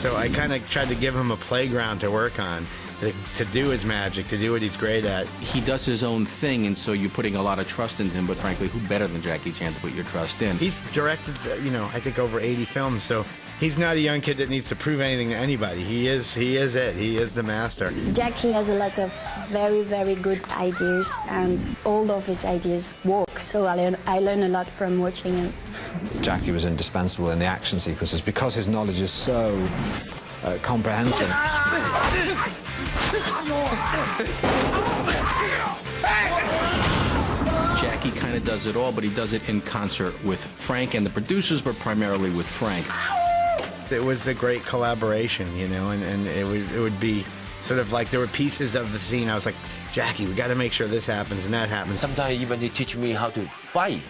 So I kind of tried to give him a playground to work on, to do his magic, to do what he's great at. He does his own thing, and so you're putting a lot of trust in him, but frankly, who better than Jackie Chan to put your trust in? He's directed, I think over 80 films, so he's not a young kid that needs to prove anything to anybody. He is it. He is the master. Jackie has a lot of very, very good ideas, and all of his ideas work, so I learn a lot from watching him. Jackie was indispensable in the action sequences because his knowledge is so comprehensive. Jackie kind of does it all, but he does it in concert with Frank and the producers, but primarily with Frank. It was a great collaboration, and it would be sort of like there were pieces of the scene. I was like, Jackie, we got to make sure this happens and that happens. Sometimes even they teach me how to fight.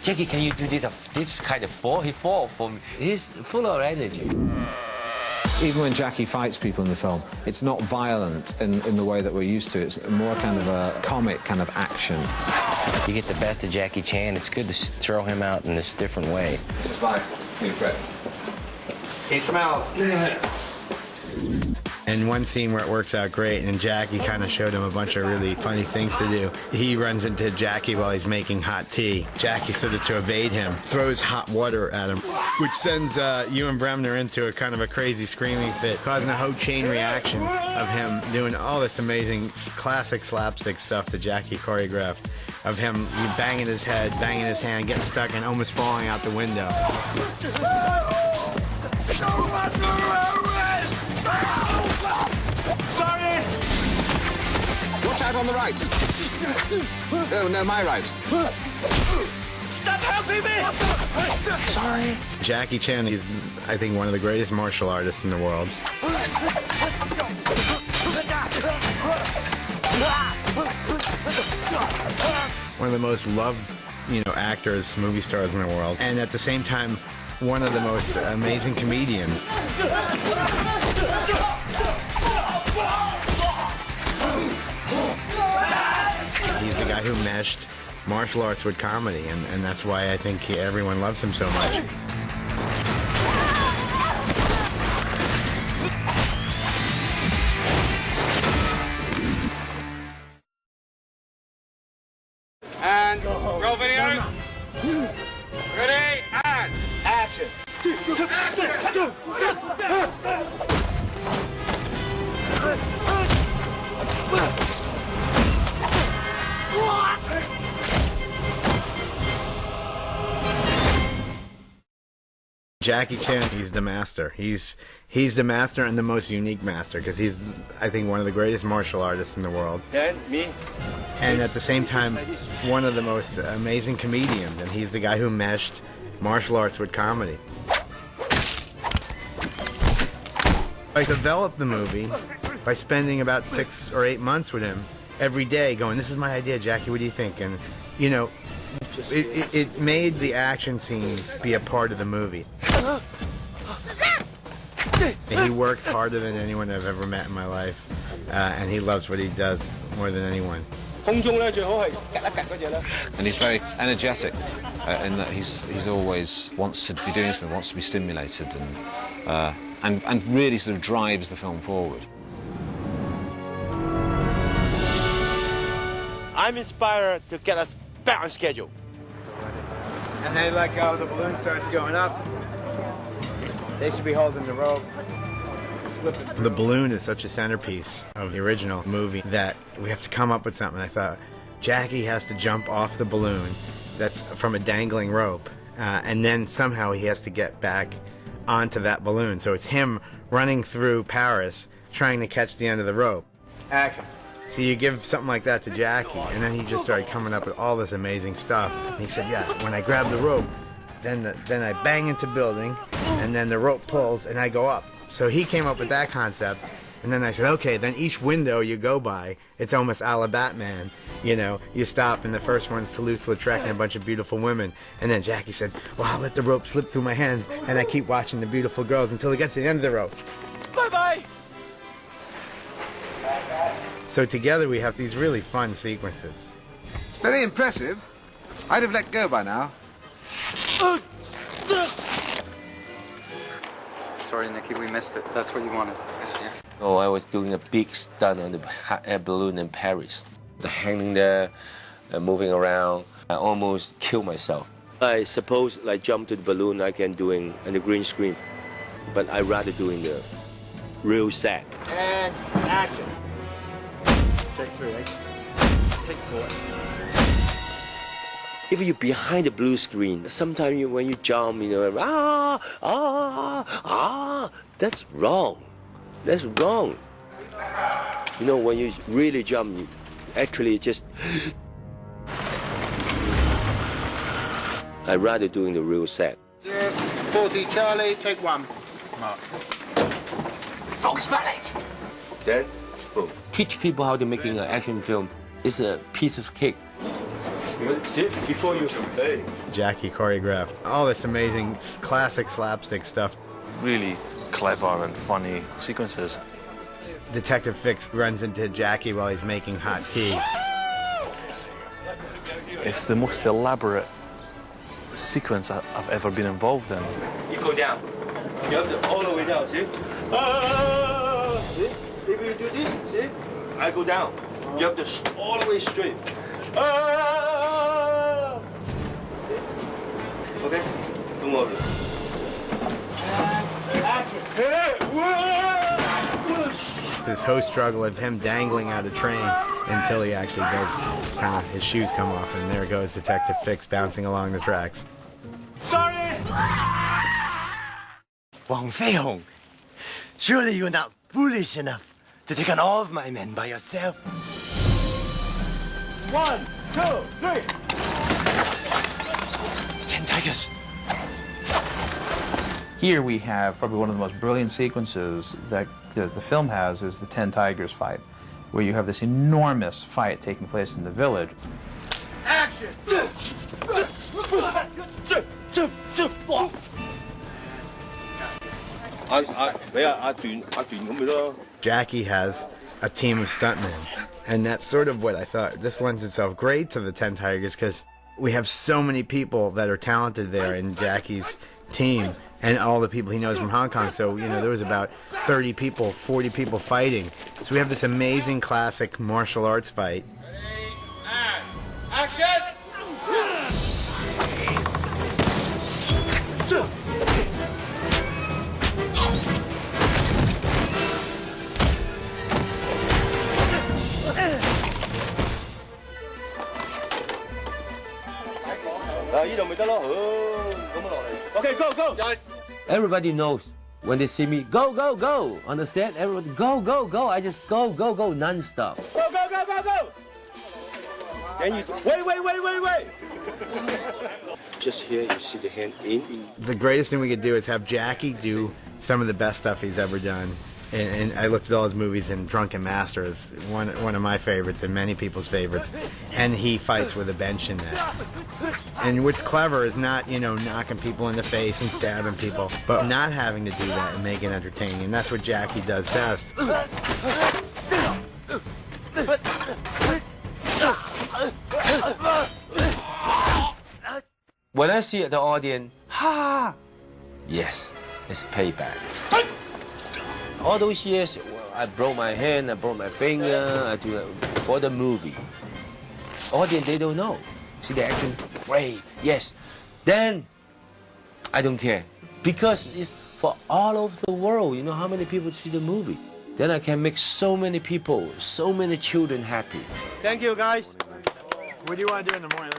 Jackie, can you do this kind of fall? He fall for me. He's full of energy. Even when Jackie fights people in the film, it's not violent in the way that we're used to. It's more kind of a comic kind of action. You get the best of Jackie Chan, it's good to throw him out in this different way. Spy, new threat. He smells. And one scene where it works out great, and Jackie kind of showed him a bunch of really funny things to do. He runs into Jackie while he's making hot tea. Jackie, sort of to evade him, throws hot water at him, which sends Ewan Bremner into a kind of a crazy screaming fit, causing a whole chain reaction of him doing all this amazing classic slapstick stuff that Jackie choreographed, of him banging his head, banging his hand, getting stuck, and almost falling out the window. Sorry! Watch out on the right. Oh, no, my right. Stop helping me! Sorry. Jackie Chan is, I think, one of the greatest martial artists in the world. One of the most loved, actors, movie stars in the world. And at the same time, one of the most amazing comedians. He's the guy who meshed martial arts with comedy, and that's why I think everyone loves him so much. And roll video. Ready, and action. Jackie Chan, he's the master. He's the master and the most unique master, because he's, I think, one of the greatest martial artists in the world. And me. And at the same time, one of the most amazing comedians, and he's the guy who meshed martial arts with comedy. I developed the movie by spending about 6 or 8 months with him every day going, this is my idea, Jackie, what do you think? And, it made the action scenes be a part of the movie. He works harder than anyone I've ever met in my life, and he loves what he does more than anyone. And he's very energetic in that he's always wants to be doing something, wants to be stimulated, and really sort of drives the film forward. I'm inspired to get us back on schedule. And they let go, the balloon starts going up. They should be holding the rope. The balloon is such a centerpiece of the original movie that we have to come up with something. I thought, Jackie has to jump off the balloon that's from a dangling rope, and then somehow he has to get back onto that balloon. So it's him running through Paris trying to catch the end of the rope. Action. So you give something like that to Jackie, and then he just started coming up with all this amazing stuff. And he said, yeah, when I grab the rope, then I bang into building, and then the rope pulls, and I go up. So he came up with that concept, and then I said, okay, then each window you go by, it's almost a la Batman. You stop, and the first one's Toulouse-Lautrec and a bunch of beautiful women. And then Jackie said, well, I'll let the rope slip through my hands, and I keep watching the beautiful girls until it gets to the end of the rope. Bye-bye. So together we have these really fun sequences. It's very impressive. I'd have let go by now. Sort Sorry, Nicky, we missed it. That's what you wanted. Yeah. Oh, I was doing a big stunt on the air balloon in Paris. The hanging there, moving around. I almost killed myself. I suppose like jump to the balloon I can do in the green screen, but I rather doing the real set. And action. Take 3, eh? Take 4. If you're behind the blue screen, sometimes when you jump, that's wrong. That's wrong. When you really jump, you actually just... I'd rather doing the real set. 40 Charlie, take 1. Mark. Fox Ballet. Then, boom. Teach people how to making an action film. It's a piece of cake. Before you... Hey. Jackie choreographed all this amazing classic slapstick stuff. Really clever and funny sequences. Detective Fix runs into Jackie while he's making hot tea. It's the most elaborate sequence I've ever been involved in. You go down. You have to all the way down, see? See? If you do this, see? I go down. You have to all the way straight. Okay? Don't worry. This whole struggle of him dangling out a train until he actually does his shoes come off, and there goes Detective Fix bouncing along the tracks. Sorry! Wang Feihong, surely you're not foolish enough to take on all of my men by yourself. 1, 2, 3. 10 tigers. Here we have probably one of the most brilliant sequences that the film has is the 10 Tigers fight, where you have this enormous fight taking place in the village. Action! Jackie has a team of stuntmen, and that's sort of what I thought. This lends itself great to the 10 Tigers because we have so many people that are talented there in Jackie's team and all the people he knows from Hong Kong. So, there was about 30 people, 40 people fighting. So we have this amazing classic martial arts fight. Ready, and action! Okay, go, go! Guys. Everybody knows when they see me, go, go, go! On the set, everybody, go, go, go! I just go, go, go, non-stop. Go, go, go, go, go! Then you wait! Just here, you see the hand in. The greatest thing we could do is have Jackie do some of the best stuff he's ever done. And I looked at all his movies, and Drunken Master is one of my favorites and many people's favorites. And he fights with a bench in that. And what's clever is not, knocking people in the face and stabbing people, but not having to do that and make it entertaining. And that's what Jackie does best. When I see the audience, ha! Yes, it's payback. All those years, I broke my hand, I broke my finger, I do it for the movie. Audience, they don't know. See the action? Great, yes. Then, I don't care. Because it's for all over the world. You know how many people see the movie? Then I can make so many people, so many children happy. Thank you, guys. What do you want to do in the morning?